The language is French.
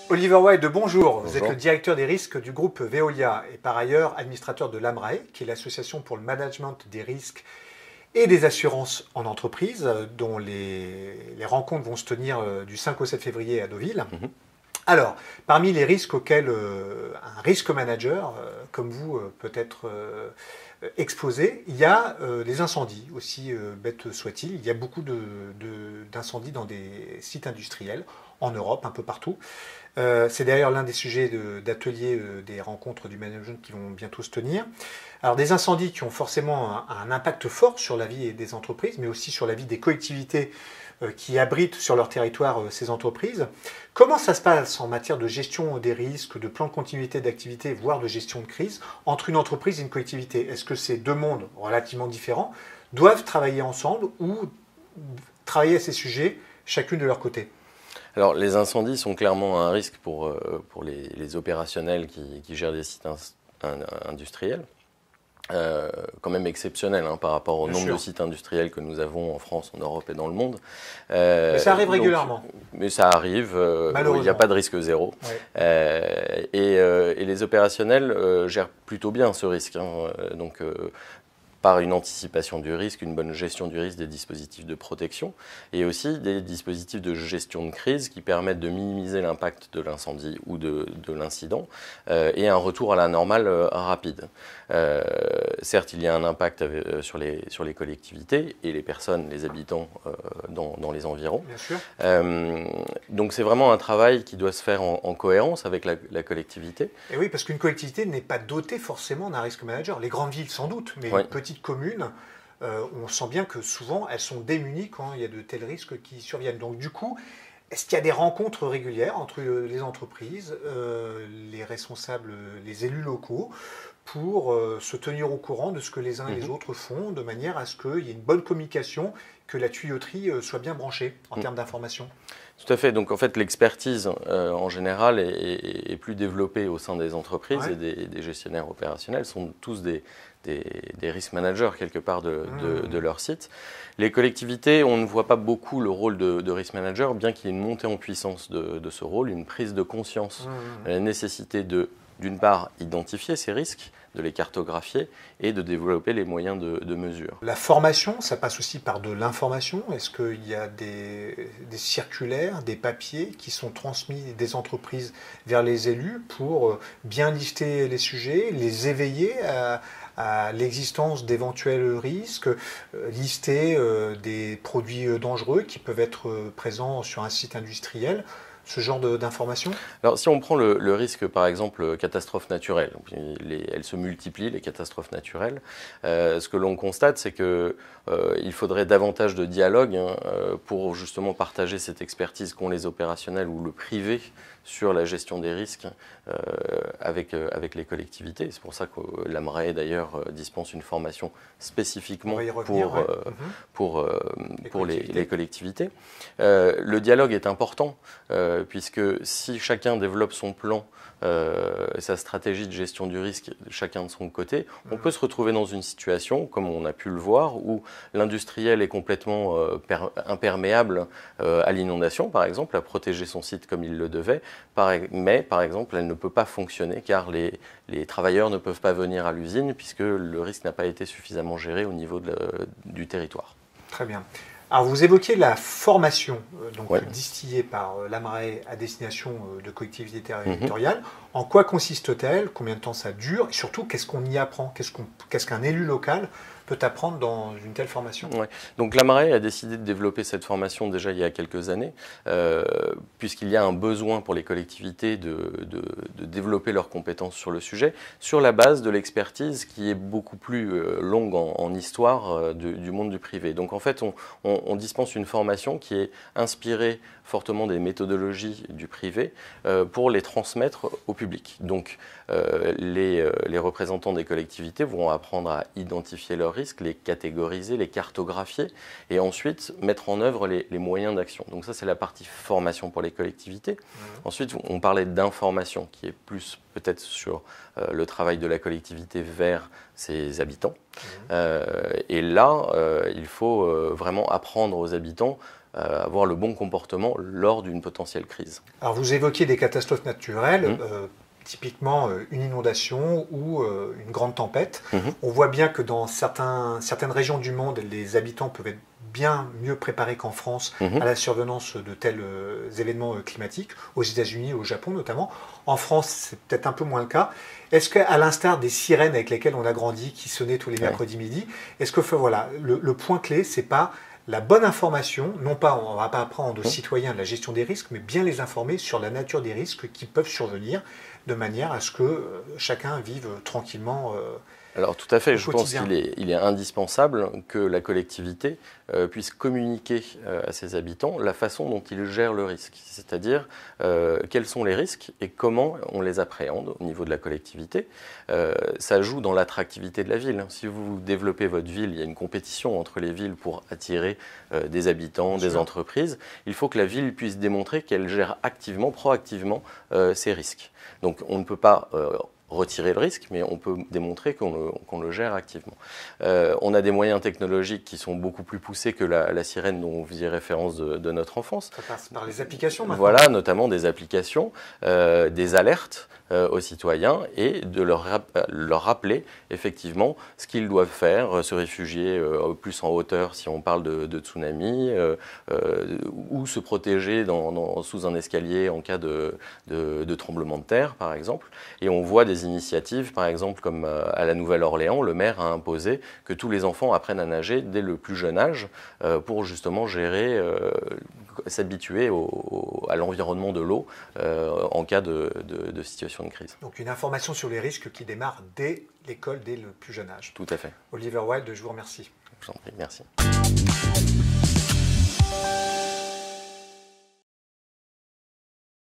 Oliver White, bonjour. Vous Bonjour. êtes le directeur des risques du groupe Veolia et par ailleurs administrateur de l'AMRAE, qui est l'association pour le management des risques et des assurances en entreprise, dont les rencontres vont se tenir du 5 au 7 février à Deauville. Alors, parmi les risques auxquels un risque manager, comme vous, peut être exposé, il y a les incendies, aussi bêtes soient-ils. Il y a beaucoup d'incendies dans des sites industriels, en Europe, un peu partout. C'est d'ailleurs l'un des sujets d'atelier des rencontres du management qui vont bientôt se tenir. Alors des incendies qui ont forcément un impact fort sur la vie des entreprises, mais aussi sur la vie des collectivités qui abritent sur leur territoire ces entreprises. Comment ça se passe en matière de gestion des risques, de plan de continuité d'activité, voire de gestion de crise, entre une entreprise et une collectivité? Est-ce que ces deux mondes relativement différents doivent travailler ensemble ou travailler à ces sujets chacune de leur côté? Alors, les incendies sont clairement un risque pour les opérationnels qui gèrent des sites industriels. Quand même exceptionnel par rapport au nombre de sites industriels que nous avons en France, en Europe et dans le monde. Mais ça arrive régulièrement. Mais ça arrive, il n'y a pas de risque zéro. Ouais. Et les opérationnels gèrent plutôt bien ce risque. Donc, par une anticipation du risque, une bonne gestion du risque, des dispositifs de protection et aussi des dispositifs de gestion de crise qui permettent de minimiser l'impact de l'incendie ou de l'incident et un retour à la normale rapide. Certes, il y a un impact sur les collectivités et les personnes, les habitants dans les environs. Bien sûr. Donc c'est vraiment un travail qui doit se faire en cohérence avec la collectivité. Et oui, parce qu'une collectivité n'est pas dotée forcément d'un risque manager. Les grandes villes sans doute, mais une petite commune, on sent bien que souvent elles sont démunies quand il y a de tels risques qui surviennent. Donc du coup, est-ce qu'il y a des rencontres régulières entre les entreprises, les responsables, les élus locaux, pour se tenir au courant de ce que les uns et les autres font, de manière à ce qu'il y ait une bonne communication, que la tuyauterie soit bien branchée en termes d'information? Tout à fait. Donc en fait, l'expertise en général est plus développée au sein des entreprises et des gestionnaires opérationnels sont tous des risk managers quelque part de leur site. Les collectivités, on ne voit pas beaucoup le rôle de risk manager, bien qu'il y ait une montée en puissance de ce rôle, une prise de conscience de la nécessité d'une part, identifier ces risques, de les cartographier et de développer les moyens de mesure. La formation, ça passe aussi par de l'information. Est-ce qu'il y a des circulaires, des papiers qui sont transmis des entreprises vers les élus pour bien lister les sujets, les éveiller à l'existence d'éventuels risques, lister des produits dangereux qui peuvent être présents sur un site industriel? Ce genre d'informations? Alors, si on prend le risque, par exemple, catastrophe naturelle, elles se multiplient, les catastrophes naturelles. Ce que l'on constate, c'est qu'il faudrait davantage de dialogue pour justement partager cette expertise qu'ont les opérationnels ou le privé sur la gestion des risques avec les collectivités. C'est pour ça que l'AMRAE, d'ailleurs, dispense une formation spécifiquement pour les collectivités. Le dialogue est important, puisque si chacun développe son plan, sa stratégie de gestion du risque, chacun de son côté, on peut se retrouver dans une situation, comme on a pu le voir, où l'industriel est complètement imperméable à l'inondation, par exemple, à protéger son site comme il le devait, mais, par exemple, elle ne peut pas fonctionner car les travailleurs ne peuvent pas venir à l'usine puisque le risque n'a pas été suffisamment géré au niveau du territoire. Très bien. Alors, vous évoquiez la formation distillée par l'AMRAE à destination de collectivités territoriales. En quoi consiste-t-elle? Combien de temps ça dure? Et surtout, qu'est-ce qu'on y apprend? Qu'est-ce qu'un élu local peut apprendre dans une telle formation? Donc l'AMRAE a décidé de développer cette formation déjà il y a quelques années, puisqu'il y a un besoin pour les collectivités de développer leurs compétences sur le sujet, sur la base de l'expertise qui est beaucoup plus longue en histoire du monde du privé. Donc en fait, on dispense une formation qui est inspirée fortement des méthodologies du privé pour les transmettre au public. Donc les représentants des collectivités vont apprendre à identifier leurs risques, les catégoriser, les cartographier et ensuite mettre en œuvre les moyens d'action. Donc ça, c'est la partie formation pour les collectivités. Ensuite, on parlait d'information qui est plus peut-être sur le travail de la collectivité vers ses habitants. Et là, il faut vraiment apprendre aux habitants avoir le bon comportement lors d'une potentielle crise. Alors vous évoquiez des catastrophes naturelles, typiquement une inondation ou une grande tempête. On voit bien que dans certaines régions du monde, les habitants peuvent être bien mieux préparés qu'en France à la survenance de tels événements climatiques, aux États-Unis, au Japon notamment. En France, c'est peut-être un peu moins le cas. Est-ce qu'à l'instar des sirènes avec lesquelles on a grandi, qui sonnaient tous les mercredis midi, est-ce que voilà, le point clé, c'est pas la bonne information, non pas, on ne va pas apprendre aux citoyens de la gestion des risques, mais bien les informer sur la nature des risques qui peuvent survenir, de manière à ce que chacun vive tranquillement. Alors tout à fait, je pense qu'il est indispensable que la collectivité puisse communiquer à ses habitants la façon dont ils gèrent le risque, c'est-à-dire quels sont les risques et comment on les appréhende au niveau de la collectivité. Ça joue dans l'attractivité de la ville. Si vous développez votre ville, il y a une compétition entre les villes pour attirer des habitants, des entreprises. Il faut que la ville puisse démontrer qu'elle gère activement, proactivement ces risques. Donc on ne peut pas retirer le risque, mais on peut démontrer qu'on le gère activement. On a des moyens technologiques qui sont beaucoup plus poussés que la sirène dont vous faisiez référence de notre enfance. Ça passe par les applications maintenant. Voilà, notamment des applications, des alertes aux citoyens et de leur rappeler effectivement ce qu'ils doivent faire, se réfugier plus en hauteur si on parle de tsunami, ou se protéger sous un escalier en cas de tremblement de terre, par exemple. Et on voit des initiatives, par exemple, comme à la Nouvelle-Orléans, le maire a imposé que tous les enfants apprennent à nager dès le plus jeune âge pour justement gérer, s'habituer à l'environnement de l'eau en cas de situation de crise. Donc une information sur les risques qui démarre dès l'école, dès le plus jeune âge. Tout à fait. Oliver Wild, je vous remercie. Je vous en prie, merci.